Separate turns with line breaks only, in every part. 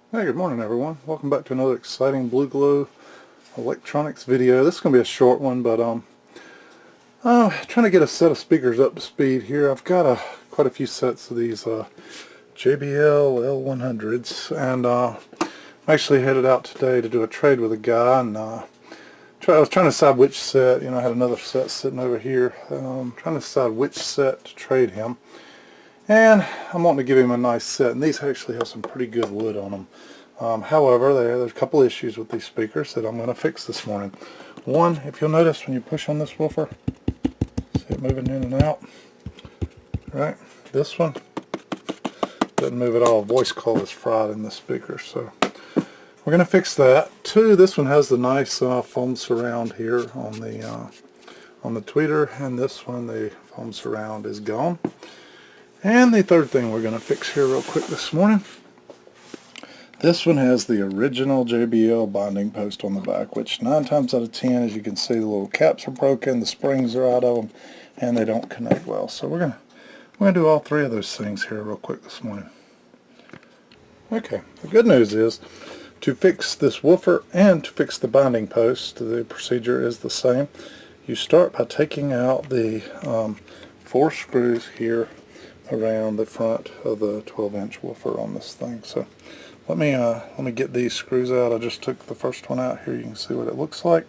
Hey, good morning everyone. Welcome back to another exciting Blue Glow electronics video. This is going to be a short one, but trying to get a set of speakers up to speed here. I've got quite a few sets of these JBL L100s, and I'm actually headed out today to do a trade with a guy, and I was trying to decide which set. I had another set sitting over here. Trying to decide which set to trade him. And I'm wanting to give him a nice set, and these actually have some pretty good wood on them. However, there's a couple issues with these speakers that I'm going to fix this morning. One, if you'll notice when you push on this woofer, see it moving in and out, right? This one doesn't move at all. Voice call is fried in the speaker, so we're going to fix that. Two, this one has the nice foam surround here on the tweeter, and this one, the foam surround is gone. And the third thing we're going to fix here real quick this morning, this one has the original JBL binding post on the back, which 9 times out of 10, as you can see, the little caps are broken, the springs are out of them, and they don't connect well. So we're gonna do all 3 of those things here real quick this morning. Okay, the good news is, to fix this woofer and to fix the binding post, the procedure is the same. You start by taking out the 4 screws here around the front of the 12-inch woofer on this thing. So let me get these screws out. I just took the first one out here. You can see what it looks like,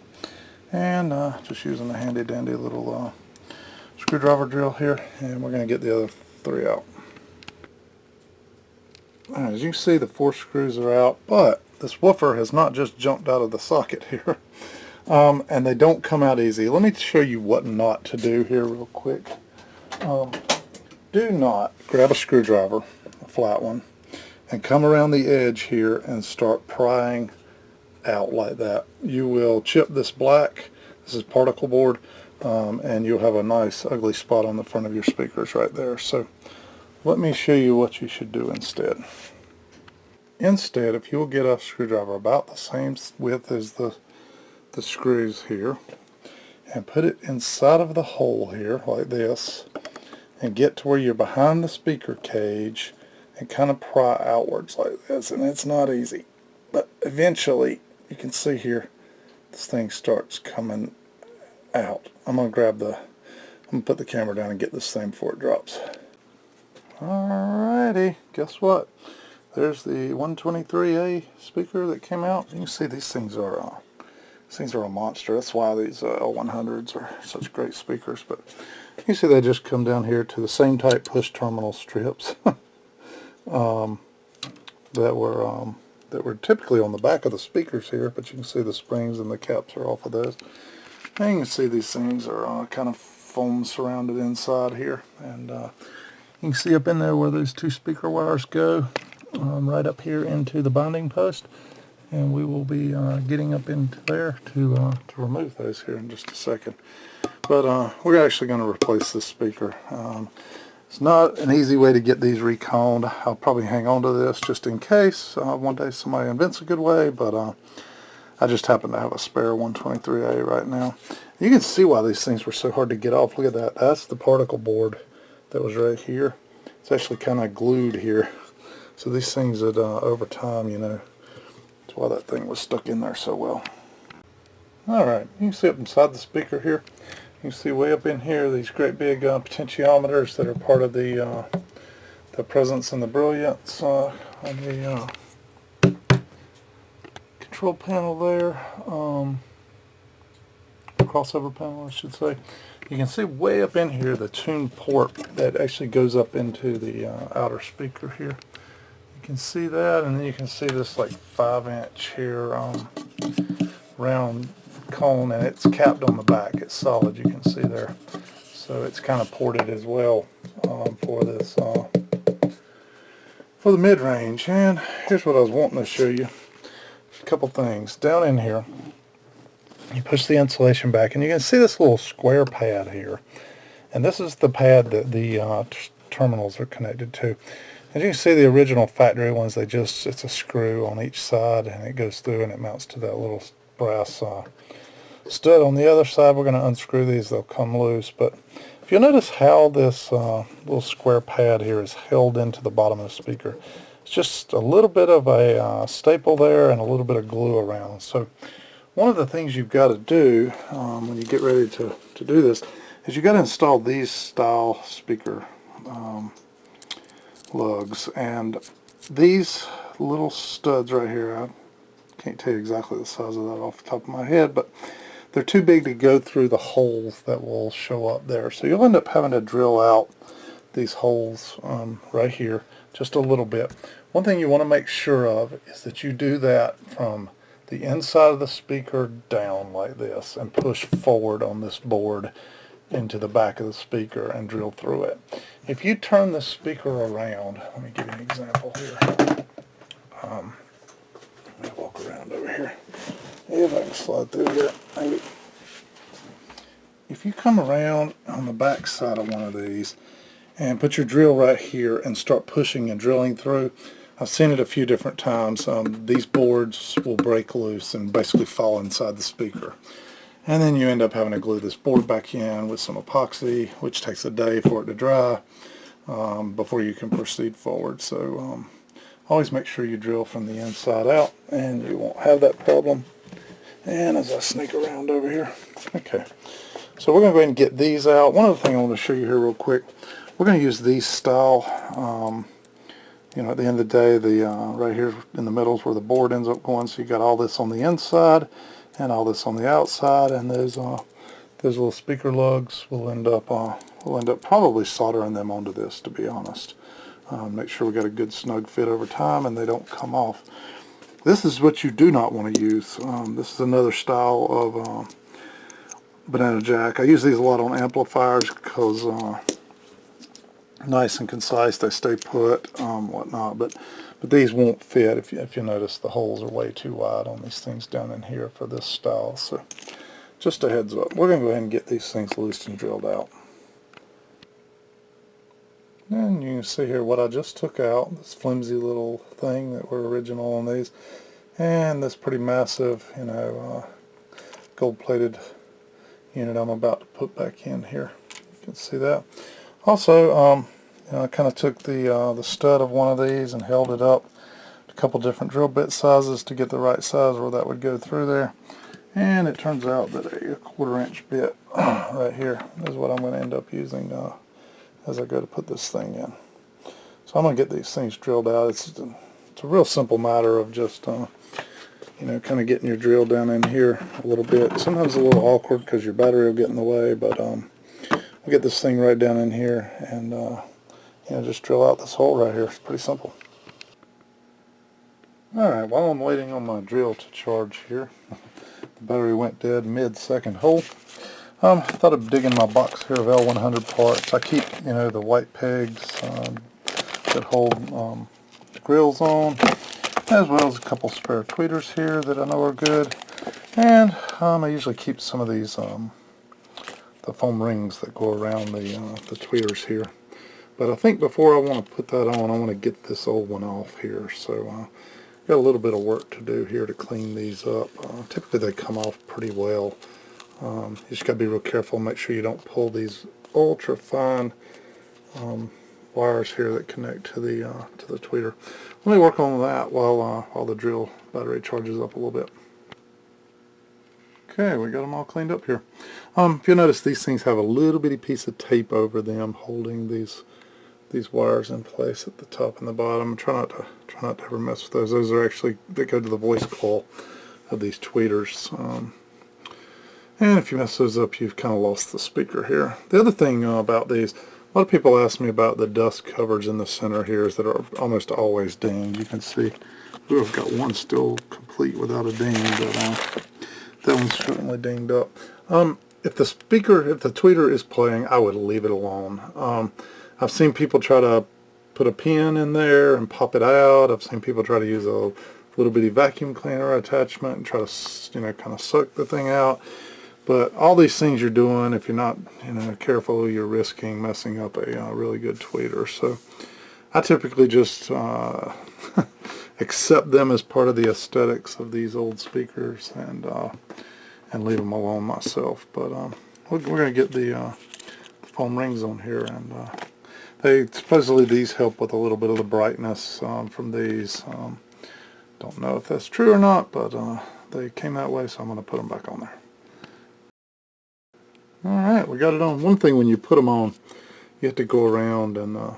and just using a handy dandy little screwdriver drill here, and we're going to get the other 3 out. As you can see, the 4 screws are out, but this woofer has not just jumped out of the socket here, and they don't come out easy. Let me show you what not to do here real quick. Do not grab a screwdriver, a flat one, and come around the edge here and start prying out like that. You will chip this black. This is particle board, and you'll have a nice ugly spot on the front of your speakers right there. So let me show you what you should do instead. Instead, if you'll get a screwdriver about the same width as the screws here, and put it inside of the hole here like this, and get to where you're behind the speaker cage and kind of pry outwards like this. And it's not easy, but eventually you can see here this thing starts coming out. I'm going to put the camera down and get this thing before it drops. Alrighty, guess what? There's the 123A speaker that came out. You can see these things are a monster. That's why these L100s are such great speakers. But you see they just come down here to the same type push terminal strips that were typically on the back of the speakers here, but you can see the springs and the caps are off of those. And you can see these things are kind of foam surrounded inside here, and you can see up in there where those 2 speaker wires go, right up here into the binding post. And we will be getting up into there to remove those here in just a second. But we're actually going to replace this speaker. It's not an easy way to get these reconed. I'll probably hang on to this just in case one day somebody invents a good way, but I just happen to have a spare 123A right now. You can see why these things were so hard to get off. Look at that. That's the particle board that was right here. It's actually kind of glued here. So these things that over time, that's why that thing was stuck in there so well. Alright, you can see up inside the speaker here. You can see way up in here these great big potentiometers that are part of the presence and the brilliance on the control panel there. Crossover panel, I should say. You can see way up in here the tune port that actually goes up into the outer speaker here. You can see that, and then you can see this like 5-inch here round cone, and it's capped on the back. It's solid, you can see there. So it's kind of ported as well for this for the mid-range. And here's what I was wanting to show you. A couple things down in here. You push the insulation back, and you can see this little square pad here, and this is the pad that the terminals are connected to. As you can see, the original factory ones, it's a screw on each side, and it goes through and it mounts to that little brass stud on the other side. We're going to unscrew these, they'll come loose. But if you'll notice how this little square pad here is held into the bottom of the speaker, It's just a little bit of a staple there and a little bit of glue around. So one of the things you've got to do when you get ready to do this is you've got to install these style speaker lugs. And these little studs right here, I can't tell you exactly the size of that off the top of my head, but they're too big to go through the holes that will show up there. So you'll end up having to drill out these holes right here just a little bit. One thing you want to make sure of is that you do that from the inside of the speaker down like this and push forward on this board into the back of the speaker and drill through it. If you turn the speaker around, let me give you an example here. Let me walk around over here. If I can slide through here, maybe. If you come around on the back side of one of these and put your drill right here and start pushing and drilling through, I've seen it a few different times. These boards will break loose and basically fall inside the speaker. And then you end up having to glue this board back in with some epoxy, which takes a day for it to dry before you can proceed forward. So always make sure you drill from the inside out and you won't have that problem. And as I sneak around over here, okay. So we're going to go ahead and get these out. One other thing I want to show you here real quick. We're going to use these style, you know, at the end of the day, the right here in the middle is where the board ends up going. So you got all this on the inside and all this on the outside, and those little speaker lugs will end up probably soldering them onto this, to be honest. Make sure we got a good snug fit over time and they don't come off. This is what you do not want to use. This is another style of banana jack. I use these a lot on amplifiers because nice and concise, they stay put, whatnot. But these won't fit. If you notice, the holes are way too wide on these things down in here for this style. So just a heads up. We're going to go ahead and get these things loosed and drilled out. And you can see here what I just took out, this flimsy little thing that were original on these, and this pretty massive, you know, gold-plated unit I'm about to put back in here. You can see that. Also, you know, I kind of took the stud of one of these and held it up a couple different drill bit sizes to get the right size where that would go through there. And it turns out that a 1/4 inch bit right here is what I'm going to end up using as I go to put this thing in. So I'm going to get these things drilled out. It's a real simple matter of just you know, kind of getting your drill down in here a little bit. Sometimes a little awkward because your battery will get in the way, but we'll get this thing right down in here and you know, just drill out this hole right here. It's pretty simple. Alright, while I'm waiting on my drill to charge here, the battery went dead mid-second hole. I thought I'd dig in my box here of L100 parts. I keep, you know, the white pegs that hold grills on, as well as a couple spare tweeters here that I know are good. And I usually keep some of these the foam rings that go around the tweeters here. But I think before I want to put that on, I want to get this old one off here. So got a little bit of work to do here to clean these up. Typically they come off pretty well. You just got to be real careful, make sure you don't pull these ultra fine wires here that connect to the tweeter. Let me work on that while the drill battery charges up a little bit. Okay, we got them all cleaned up here. If you'll notice, these things have a little bitty piece of tape over them holding these wires in place at the top and the bottom. Try not to ever mess with those. Those are actually, they go to the voice coil of these tweeters. And if you mess those up, you've kind of lost the speaker here. The other thing about these, a lot of people ask me about the dust covers in the center here that are almost always dinged. You can see, ooh, I've got one still complete without a ding, but that one's certainly dinged up. If the tweeter is playing, I would leave it alone. I've seen people try to put a pin in there and pop it out. I've seen people try to use a little bitty vacuum cleaner attachment and try to, you know, kind of suck the thing out. But all these things you're doing, if you're not, you know, careful, you're risking messing up a really good tweeter. So I typically just accept them as part of the aesthetics of these old speakers and leave them alone myself. But we're going to get the foam rings on here and Supposedly these help with a little bit of the brightness from these. Don't know if that's true or not, but they came that way, so I'm going to put them back on there. Alright, we got it on. One thing when you put them on, you have to go around and got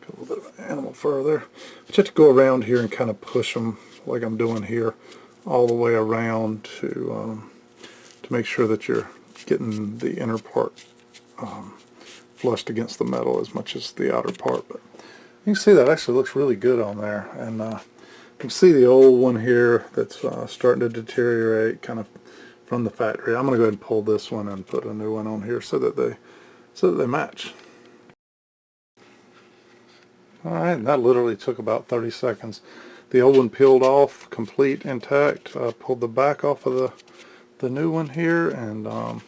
a little bit of animal fur there. But you have to go around here and kind of push them like I'm doing here all the way around to make sure that you're getting the inner part flushed against the metal as much as the outer part. But you can see that actually looks really good on there. And you can see the old one here that's starting to deteriorate kind of from the factory. I'm going to go ahead and pull this one and put a new one on here so that they match. Alright, that literally took about 30 seconds. The old one peeled off, complete, intact. Pulled the back off of the new one here and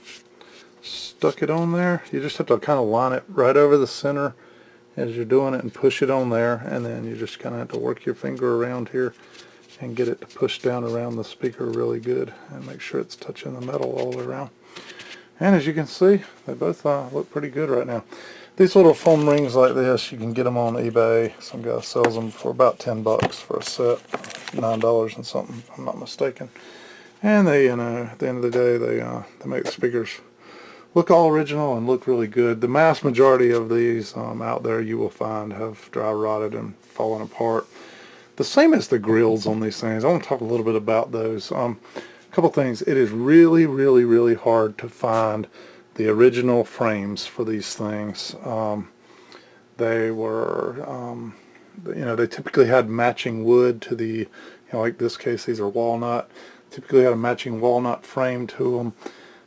stuck it on there. You just have to kind of line it right over the center as you're doing it and push it on there, and then you just kind of have to work your finger around here and get it to push down around the speaker really good and make sure it's touching the metal all the way around. And as you can see, they both look pretty good right now. These little foam rings like this, you can get them on eBay. Some guy sells them for about 10 bucks for a set, $9 and something, if I'm not mistaken. And they, you know, at the end of the day, they make the speakers look all original and look really good. The mass majority of these out there you will find have dry rotted and fallen apart. The same as the grills on these things. I want to talk a little bit about those. A couple things. It is really, really, really hard to find the original frames for these things. They were, you know, they typically had matching wood to the, you know, like this case, these are walnut. Typically had a matching walnut frame to them.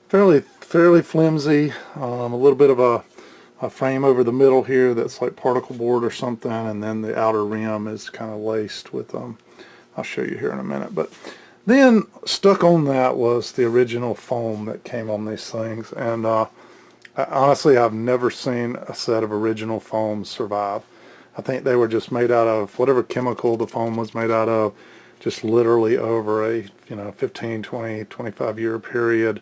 Fairly flimsy. A little bit of a frame over the middle here that's like particle board or something, and then the outer rim is kind of laced with I'll show you here in a minute. But then stuck on that was the original foam that came on these things, and honestly I've never seen a set of original foam survive. I think they were just made out of whatever chemical the foam was made out of, just literally over a 15, 20, 25 year period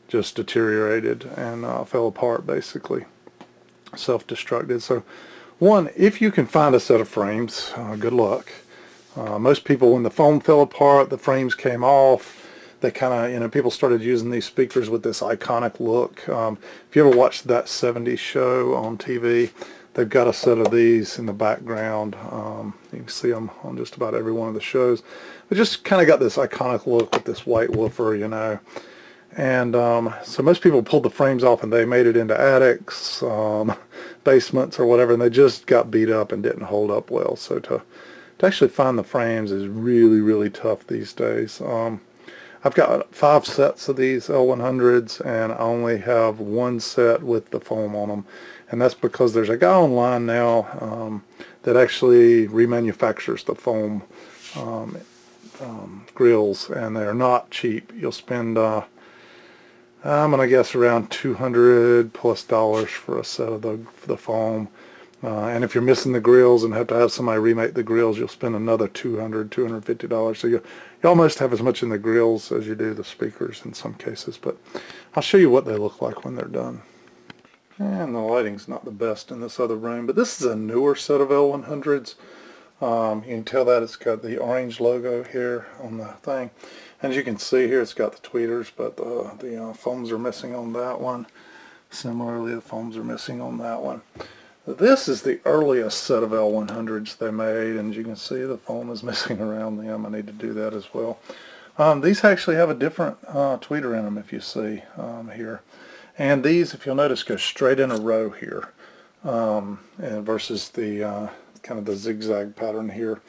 just deteriorated and fell apart, basically self-destructed. So one, if you can find a set of frames, good luck. Most people, when the foam fell apart, the frames came off, they kind of, people started using these speakers with this iconic look. If you ever watched that 70s show on TV, they've got a set of these in the background. You can see them on just about every one of the shows. They just kind of got this iconic look with this white woofer, And so most people pulled the frames off and they made it into attics, basements or whatever, and they just got beat up and didn't hold up well. So to actually find the frames is really, really tough these days. I've got 5 sets of these L100s, and I only have 1 set with the foam on them. And that's because there's a guy online now that actually remanufactures the foam grills, and they're not cheap. You'll spend I'm going to guess around $200 plus for a set of the foam. And if you're missing the grills and have to have somebody remake the grills, you'll spend another $200, $250. So you almost have as much in the grills as you do the speakers in some cases. But I'll show you what they look like when they're done. And the lighting's not the best in this other room, but this is a newer set of L100s. You can tell that it's got the orange logo here on the thing. And as you can see here, it's got the tweeters, but the foams are missing on that one. Similarly, the foams are missing on that one. This is the earliest set of L100s they made, and as you can see, the foam is missing around them. I need to do that as well. These actually have a different tweeter in them, if you see here. And these, if you'll notice, go straight in a row here, and versus the kind of the zigzag pattern here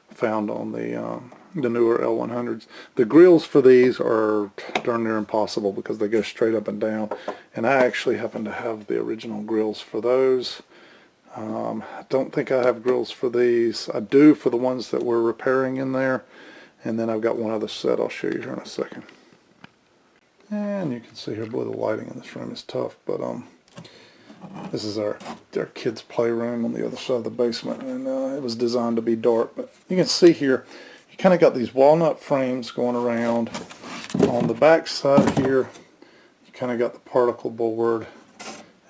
found on the newer L100s. The grills for these are darn near impossible because they go straight up and down, and I actually happen to have the original grills for those. I don't think I have grills for these. I do for the ones that we're repairing in there, and then I've got one other set I'll show you here in a second. And you can see here, boy, the lighting in this room is tough, but this is our kids' playroom on the other side of the basement, and it was designed to be dark. But you can see here, you kind of got these walnut frames going around. On the back side here, you kind of got the particle board,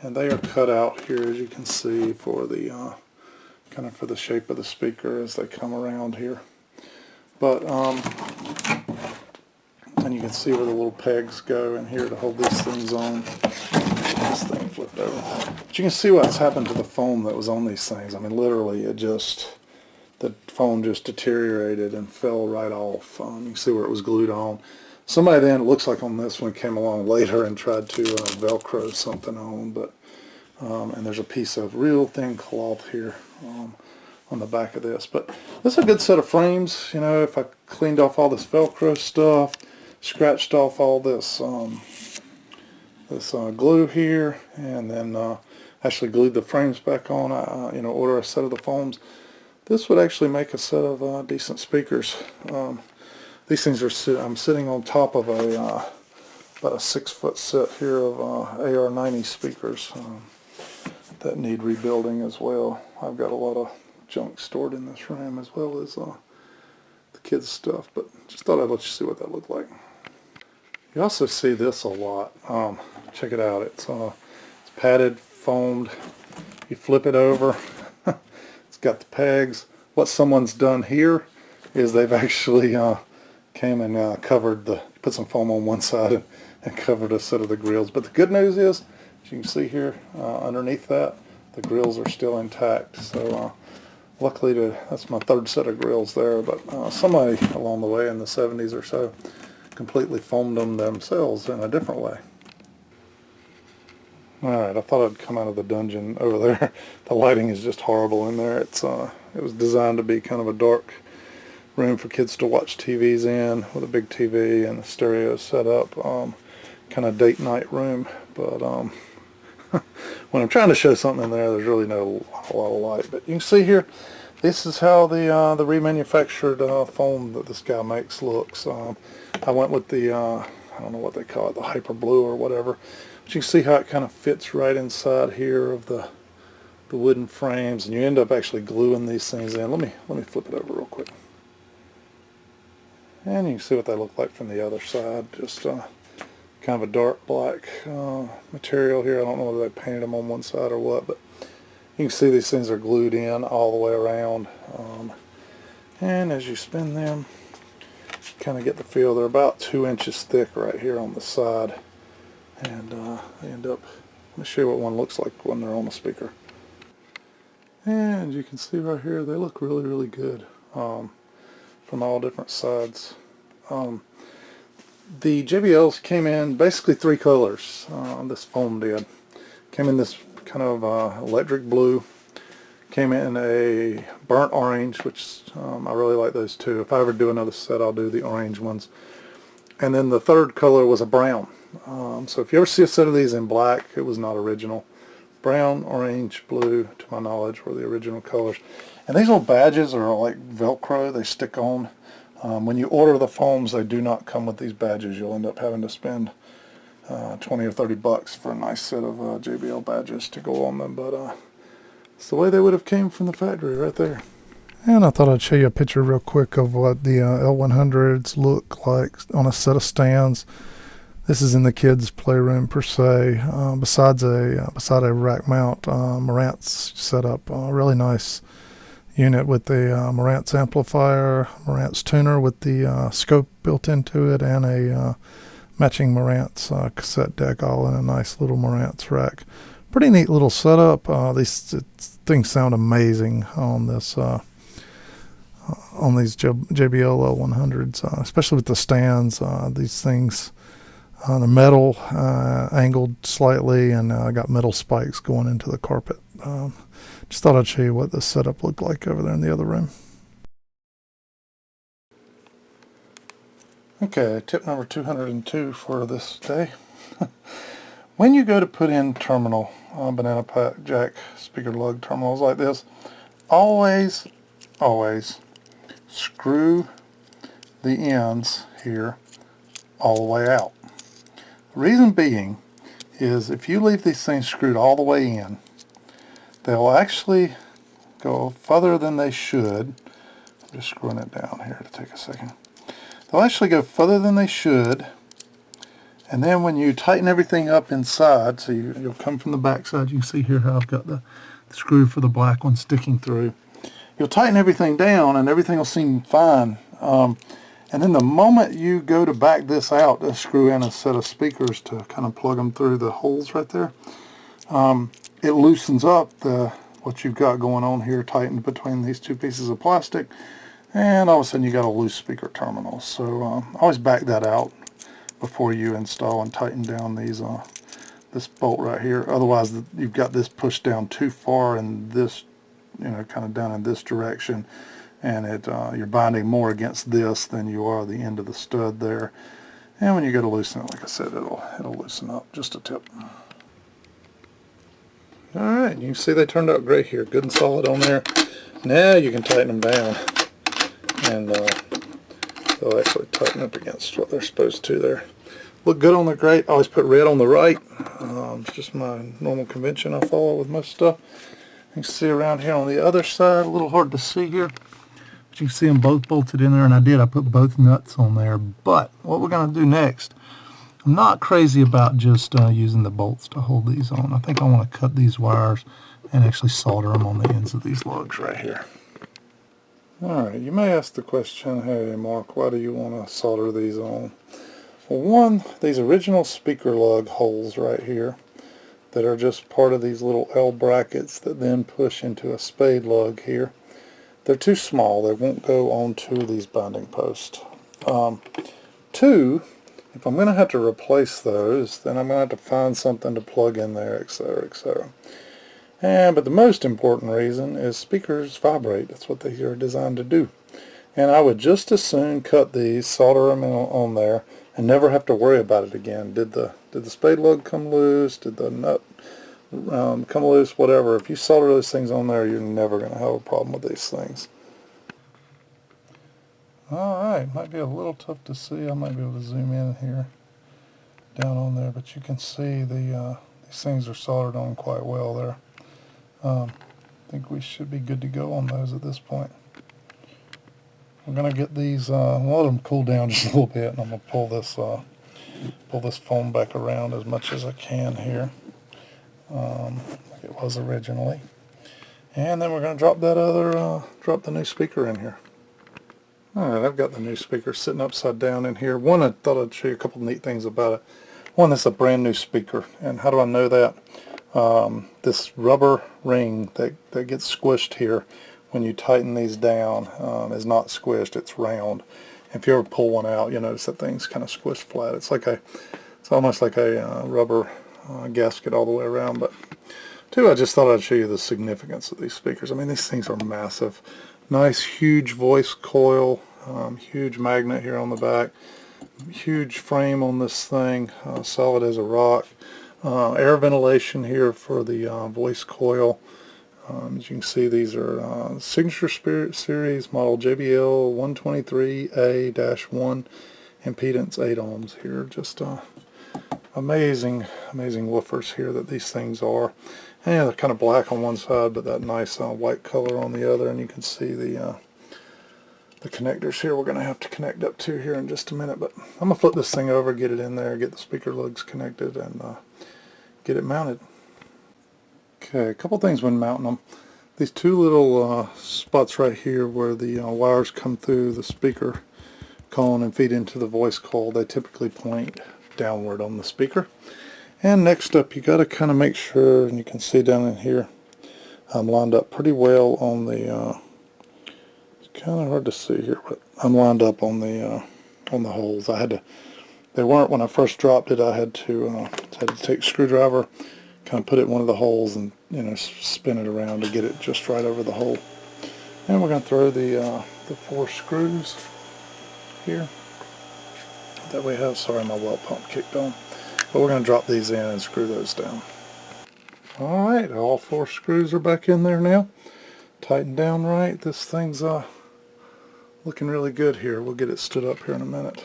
and they are cut out here, as you can see, for the kind of for the shape of the speaker as they come around here. But and you can see where the little pegs go in here to hold these things on. This thing flipped over. But you can see what's happened to the foam that was on these things. I mean, literally, the foam just deteriorated and fell right off. You can see where it was glued on. Somebody then, it looks like on this one, came along later and tried to Velcro something on, but and there's a piece of real thin cloth here on the back of this. But this is a good set of frames. You know, if I cleaned off all this Velcro stuff, scratched off all this glue here, and then actually glued the frames back on, you know, order a set of the foams, this would actually make a set of decent speakers. These things are I'm sitting on top of about a 6-foot set here of AR90 speakers that need rebuilding as well. I've got a lot of junk stored in this room as well as the kids' stuff, but just thought I'd let you see what that looked like. You also see this a lot. Check it out. It's padded, foamed. You flip it over. It's got the pegs. What someone's done here is they've actually came and put some foam on one side and covered a set of the grills. But the good news is, as you can see here, underneath that, the grills are still intact. So luckily, that's my third set of grills there. But somebody along the way in the 70s or so completely foamed them themselves in a different way. Alright, I thought I'd come out of the dungeon over there. The lighting is just horrible in there. It was designed to be kind of a dark room for kids to watch TVs in, with a big TV and a stereo setup, kind of date night room. But when I'm trying to show something in there, there's really not a lot of light. But you can see here, this is how the remanufactured foam that this guy makes looks. I went with the I don't know what they call it, the hyper blue or whatever. But you can see how it kind of fits right inside here of the wooden frames, and you end up actually gluing these things in. Let me flip it over real quick. And you can see what they look like from the other side. Just kind of a dark black material here. I don't know whether they painted them on one side or what, but you can see these things are glued in all the way around. And as you spin them, you kind of get the feel. They're about 2 inches thick right here on the side. And they end up, let me show you what one looks like when they're on the speaker. And you can see right here, they look really, really good. From all different sides. The JBLs came in basically 3 colors. This foam did. Came in this kind of electric blue. Came in a burnt orange, which I really like those too. If I ever do another set, I'll do the orange ones. And then the third color was a brown. So if you ever see a set of these in black, it was not original. Brown, orange, blue, to my knowledge, were the original colors. And these little badges are like Velcro. They stick on. When you order the foams, they do not come with these badges. You'll end up having to spend 20 or 30 bucks for a nice set of JBL badges to go on them. But it's the way they would have came from the factory right there. And I thought I'd show you a picture real quick of what the L100s look like on a set of stands. This is in the kids' playroom per se. Beside a rack mount, Marantz set up a really nice unit with the Marantz amplifier, Marantz tuner with the scope built into it, and a matching Marantz cassette deck, all in a nice little Marantz rack. Pretty neat little setup. These things sound amazing on this. On these JBL L100s, especially with the stands. These things, the metal angled slightly, and got metal spikes going into the carpet. Just thought I'd show you what this setup looked like over there in the other room. Okay, tip number 202 for this day. When you go to put in terminal banana jack speaker lug terminals like this, always screw the ends here all the way out. The reason being is if you leave these things screwed all the way in, they'll actually go further than they should. I'm just screwing it down here to take a second. They'll actually go further than they should, And then when you tighten everything up inside, so you'll come from the back side, you can see here how I've got the screw for the black one sticking through. You'll tighten everything down and everything will seem fine. And then the moment you go to back this out to screw in a set of speakers to kind of plug them through the holes right there, it loosens up what you've got going on here, tightened between these two pieces of plastic, and all of a sudden you got a loose speaker terminal. So always back that out before you install and tighten down these this bolt right here. Otherwise you've got this pushed down too far in this, kind of down in this direction, and you're binding more against this than you are the end of the stud there. And when you go to loosen it, like I said, it'll loosen up just a tip. Alright, you can see they turned out great here, good and solid on there. Now you can tighten them down, and they'll actually tighten up against what they're supposed to there. Look good on the grate. I always put red on the right. It's just my normal convention I follow with most stuff. You can see around here on the other side, a little hard to see here, but you can see them both bolted in there, and I put both nuts on there. But what we're going to do next, I'm not crazy about just using the bolts to hold these on. I think I want to cut these wires and actually solder them on the ends of these lugs right here. Alright, you may ask the question, hey Mark, why do you want to solder these on? Well, one, these original speaker lug holes right here that are just part of these little L brackets that then push into a spade lug here, they're too small. They won't go onto these binding posts. Two, if I'm going to have to replace those, then I'm going to have to find something to plug in there, etc., etc. But the most important reason is speakers vibrate. That's what they are designed to do. And I would just as soon cut these, solder them on there, and never have to worry about it again. Did the spade lug come loose? Did the nut come loose? Whatever. If you solder those things on there, you're never going to have a problem with these things. Alright, might be a little tough to see. I might be able to zoom in here, down on there, but you can see these things are soldered on quite well there. I think we should be good to go on those at this point. We're going to get these, let them cool down just a little bit, and I'm going to pull this foam back around as much as I can here, like it was originally. And then we're going to drop drop the new speaker in here. Alright, I've got the new speaker sitting upside down in here. One, I thought I'd show you a couple of neat things about it. One, it's a brand new speaker, and how do I know that? This rubber ring that gets squished here when you tighten these down is not squished, it's round. If you ever pull one out, you'll notice that thing's kind of squished flat. It's almost like a rubber gasket all the way around. But two, I just thought I'd show you the significance of these speakers. I mean, these things are massive. Nice, huge voice coil, huge magnet here on the back, huge frame on this thing, solid as a rock. Air ventilation here for the voice coil. As you can see, these are Signature Series model JBL 123A-1, impedance 8 ohms here. Just amazing woofers here that these things are. And they're kind of black on one side, but that nice white color on the other. And you can see the connectors here we're going to have to connect up to here in just a minute. But I'm going to flip this thing over, get it in there, get the speaker lugs connected, and get it mounted. Okay, a couple things when mounting them. These two little spots right here where the wires come through the speaker cone and feed into the voice coil, they typically point downward on the speaker. And next up, you got to kind of make sure, and you can see down in here, I'm lined up pretty well on the, it's kind of hard to see here, but I'm lined up on the holes. They weren't when I first dropped it. I had to take a screwdriver, kind of put it in one of the holes, and spin it around to get it just right over the hole. And we're going to throw the 4 screws here that we have. Sorry, my well pump kicked on. But we're going to drop these in and screw those down. Alright, all 4 screws are back in there now. Tightened down right. This thing's looking really good here. We'll get it stood up here in a minute.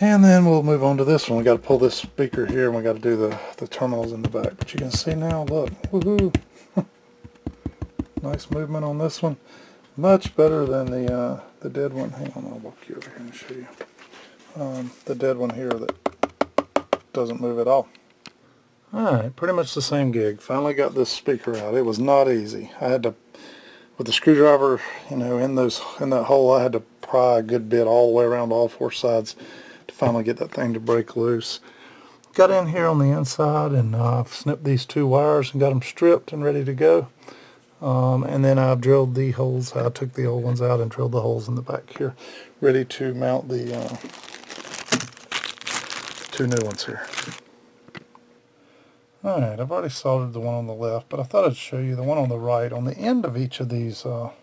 And then we'll move on to this one. We got to pull this speaker here, and we got to do the terminals in the back. But you can see now, look, woohoo! Nice movement on this one. Much better than the dead one. Hang on, I'll walk you over here and show you. the dead one here that doesn't move at all. Alright, pretty much the same gig. Finally got this speaker out. It was not easy. I had to, with the screwdriver, you know, in that hole, I had to pry a good bit all the way around all four sides to finally get that thing to break loose. Got in here on the inside and snipped these two wires and got them stripped and ready to go. And then I drilled the holes. I took the old ones out and drilled the holes in the back here, ready to mount the two new ones here. Alright, I've already soldered the one on the left, but I thought I'd show you the one on the right. On the end of each of these little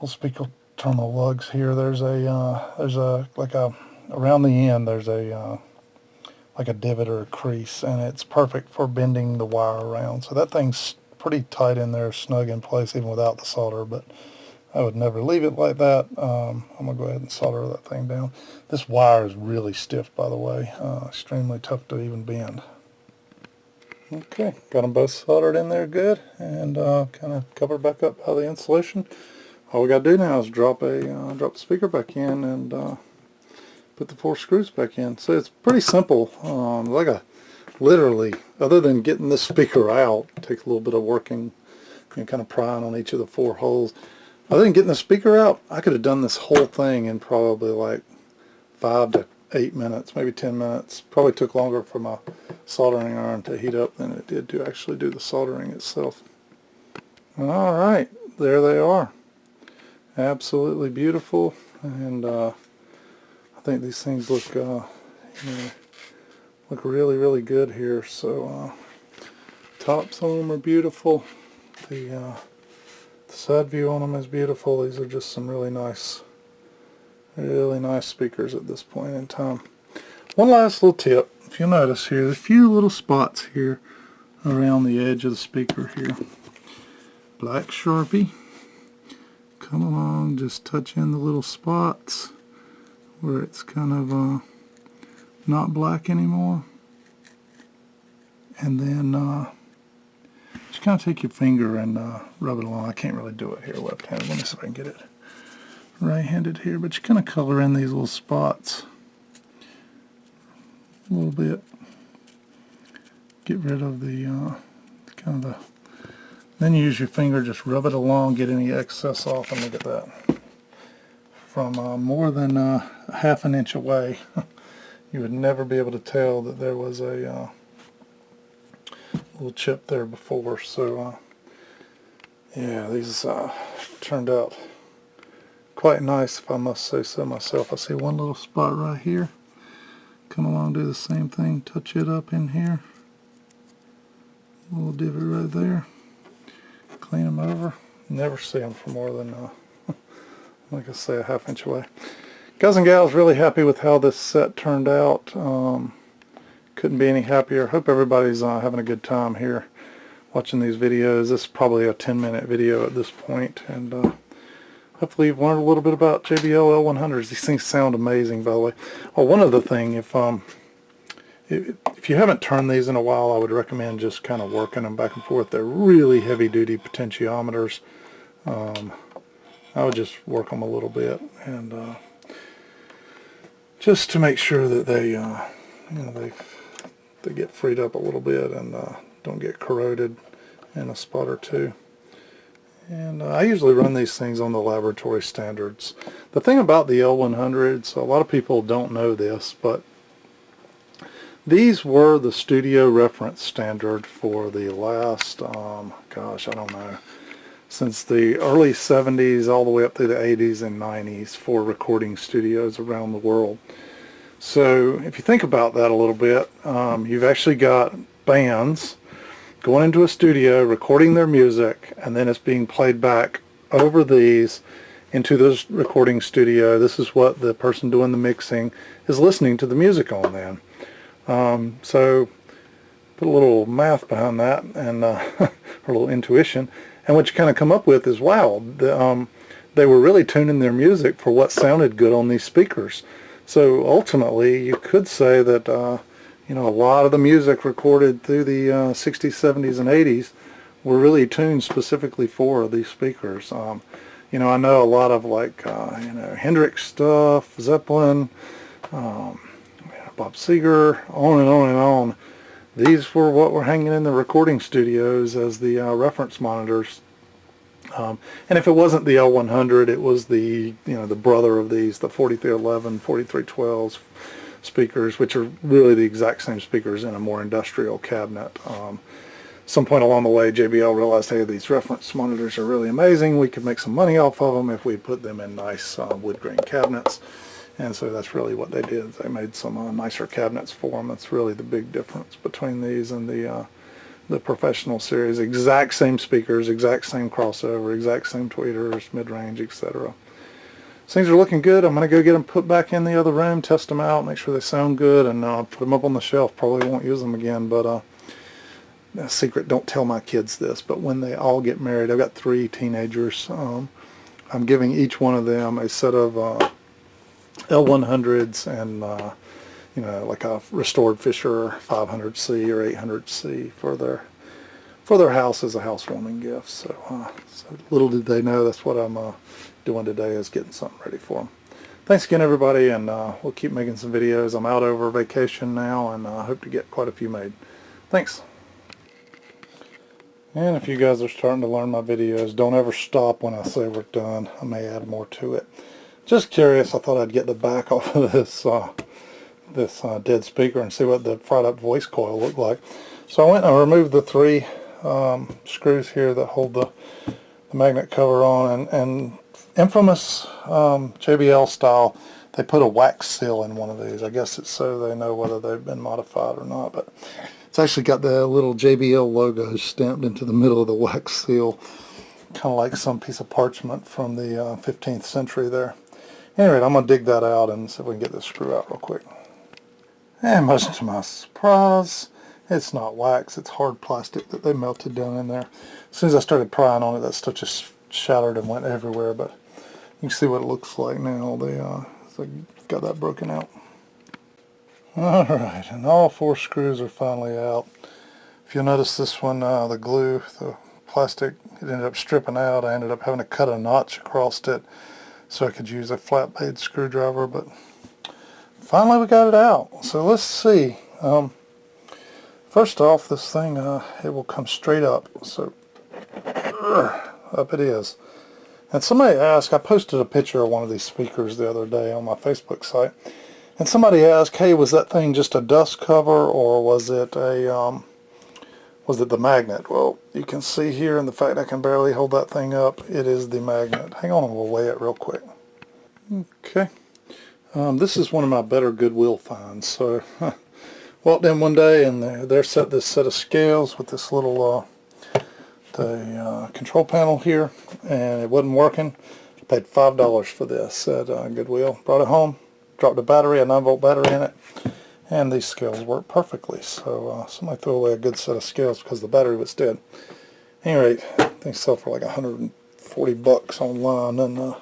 speaker terminal lugs here, there's around the end there's like a divot or a crease, and it's perfect for bending the wire around. So that thing's pretty tight in there, snug in place even without the solder, but I would never leave it like that. I'm going to go ahead and solder that thing down. This wire is really stiff, by the way, extremely tough to even bend. Okay, got them both soldered in there good, and kind of covered back up by the insulation. All we got to do now is drop the speaker back in and put the 4 screws back in. So it's pretty simple. Literally, other than getting this speaker out, takes a little bit of working and kind of prying on each of the 4 holes. Other than getting the speaker out, I could have done this whole thing in probably like 5 to 8 minutes, maybe 10 minutes. Probably took longer for my soldering iron to heat up than it did to actually do the soldering itself. Alright, there they are. Absolutely beautiful, and I think these things look look really, really good here. So tops on them are beautiful. The side view on them is beautiful. These are just some really nice speakers at this point in time. One last little tip. If you'll notice here, there's a few little spots here around the edge of the speaker here. Black Sharpie. Come along, just touch in the little spots where it's kind of not black anymore. And then just kind of take your finger and rub it along. I can't really do it here left-handed. Let me see if I can get it right-handed here. But you kind of color in these little spots a little bit. Get rid of the then you use your finger, just rub it along, get any excess off, and look at that. From more than half an inch away, you would never be able to tell that there was a little chip there before. So yeah, these turned out quite nice, if I must say so myself. I see one little spot right here. Come along, do the same thing, touch it up in here. A little divot right there. Clean them over. Never see them for more than, like I say, a half inch away. Guys and gals, really happy with how this set turned out. Couldn't be any happier. Hope everybody's having a good time here watching these videos. This is probably a 10-minute video at this point, and hopefully you've learned a little bit about JBL L100s. These things sound amazing, by the way. Oh, one other thing, if you haven't turned these in a while, I would recommend just kind of working them back and forth. They're really heavy-duty potentiometers. I would just work them a little bit, and just to make sure that they, they get freed up a little bit and don't get corroded in a spot or two. And I usually run these things on the laboratory standards. The thing about the L100s, a lot of people don't know this, but these were the studio reference standard for the last, gosh, I don't know, since the early 70s all the way up through the 80s and 90s for recording studios around the world. So if you think about that a little bit, you've actually got bands going into a studio, recording their music, and then it's being played back over these into this recording studio. This is what the person doing the mixing is listening to the music on then. So put a little math behind that, and or a little intuition, and what you kind of come up with is, wow, they were really tuning their music for what sounded good on these speakers. So ultimately you could say that a lot of the music recorded through the 60s, 70s, and 80s were really tuned specifically for these speakers. You know, I know a lot of like, you know, Hendrix stuff, Zeppelin, um, Bob Seger, on and on and on. These were what were hanging in the recording studios as the reference monitors. And if it wasn't the L100, it was the, you know, the brother of these, the 4311, 4312 speakers, which are really the exact same speakers in a more industrial cabinet. Some point along the way, JBL realized, hey, these reference monitors are really amazing. We could make some money off of them if we put them in nice wood grain cabinets. And so that's really what they did. They made some nicer cabinets for them. That's really the big difference between these and the professional series. Exact same speakers, exact same crossover, exact same tweeters, mid-range, etc. Things are looking good. I'm going to go get them put back in the other room, test them out, make sure they sound good, and put them up on the shelf. Probably won't use them again, but a secret, don't tell my kids this, but when they all get married, I've got 3 teenagers, I'm giving each one of them a set of L100s and you know, like a restored Fisher 500C or 800C for their house as a housewarming gift. So, so little did they know that's what I'm doing today, is getting something ready for them. Thanks again, everybody, and we'll keep making some videos. I'm out over vacation now, and I hope to get quite a few made. Thanks. And if you guys are starting to learn my videos, don't ever stop when I say we're done. I may add more to it. Just curious, I thought I'd get the back off of this dead speaker and see what the fried up voice coil looked like. So I went and I removed the 3 screws here that hold the magnet cover on, and infamous JBL style, they put a wax seal in one of these. I guess it's so they know whether they've been modified or not, but it's actually got the little JBL logo stamped into the middle of the wax seal, kind of like some piece of parchment from the 15th century there. Anyway, I'm going to dig that out and see if we can get this screw out real quick. And much to my surprise, it's not wax, it's hard plastic that they melted down in there. As soon as I started prying on it, that stuff just shattered and went everywhere, but you can see what it looks like now. They got that broken out. Alright, and all 4 screws are finally out. If you'll notice this one, the glue, the plastic, it ended up stripping out. I ended up having to cut a notch across it so I could use a flat blade screwdriver, but finally we got it out. So let's see. First off, this thing, it will come straight up. So up it is. And somebody asked, I posted a picture of one of these speakers the other day on my Facebook site, and somebody asked, hey, was that thing just a dust cover, or was it the magnet? Well, you can see here in the fact I can barely hold that thing up, it is the magnet. Hang on and we'll weigh it real quick. Okay. This is one of my better Goodwill finds. So walked in one day and there sat this set of scales with this little control panel here, and it wasn't working. I paid $5 for this at Goodwill. Brought it home, dropped a battery, a 9-volt battery in it, and these scales work perfectly. So somebody threw away a good set of scales because the battery was dead. At any rate, things sell for like 140 bucks online, and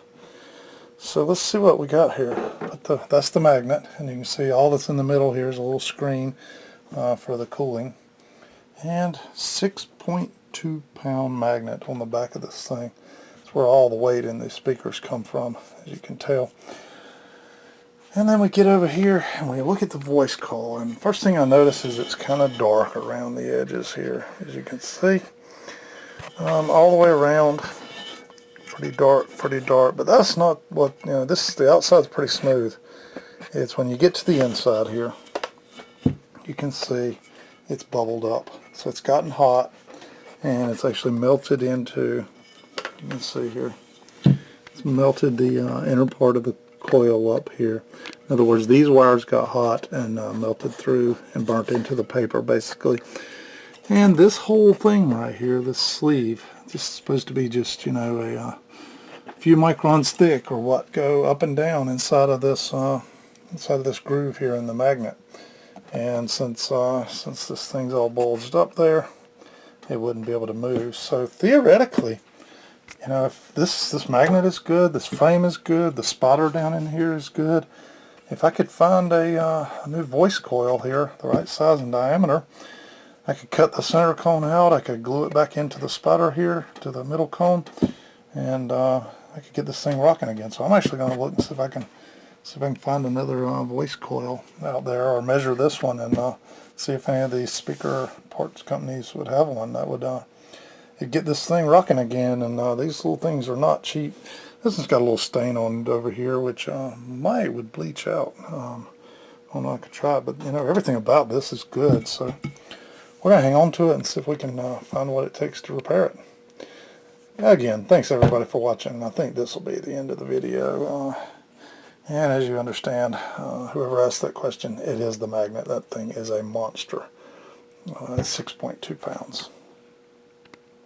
so let's see what we got here. But that's the magnet, and you can see all that's in the middle here is a little screen for the cooling, and 6.2 pound magnet on the back of this thing. That's where all the weight in these speakers come from, as you can tell. And then we get over here and we look at the voice call, and first thing I notice is it's kind of dark around the edges here, as you can see. All the way around, pretty dark, but that's not what, you know, the outside's pretty smooth. It's when you get to the inside here, you can see it's bubbled up. So it's gotten hot, and it's actually melted into, you can see here, it's melted the inner part of the coil up here. In other words, these wires got hot and melted through and burnt into the paper, basically. And this whole thing right here, this sleeve, this is supposed to be just, you know, a few microns thick or what, go up and down inside of this groove here in the magnet. And since this thing's all bulged up there, it wouldn't be able to move. So theoretically, you know, if this magnet is good, this frame is good, the spotter down in here is good, if I could find a new voice coil here, the right size and diameter, I could cut the center cone out, I could glue it back into the spotter here, to the middle cone, and I could get this thing rocking again. So I'm actually going to look and see if I can find another voice coil out there, or measure this one and see if any of these speaker parts companies would have one that would get this thing rocking again. And these little things are not cheap. This one's got a little stain on it over here, which would bleach out. I don't know, I could try it, but you know, everything about this is good. So we're going to hang on to it and see if we can find what it takes to repair it. Again, thanks everybody for watching. I think this will be the end of the video. And as you understand, whoever asked that question, it is the magnet. That thing is a monster. It's 6.2 pounds.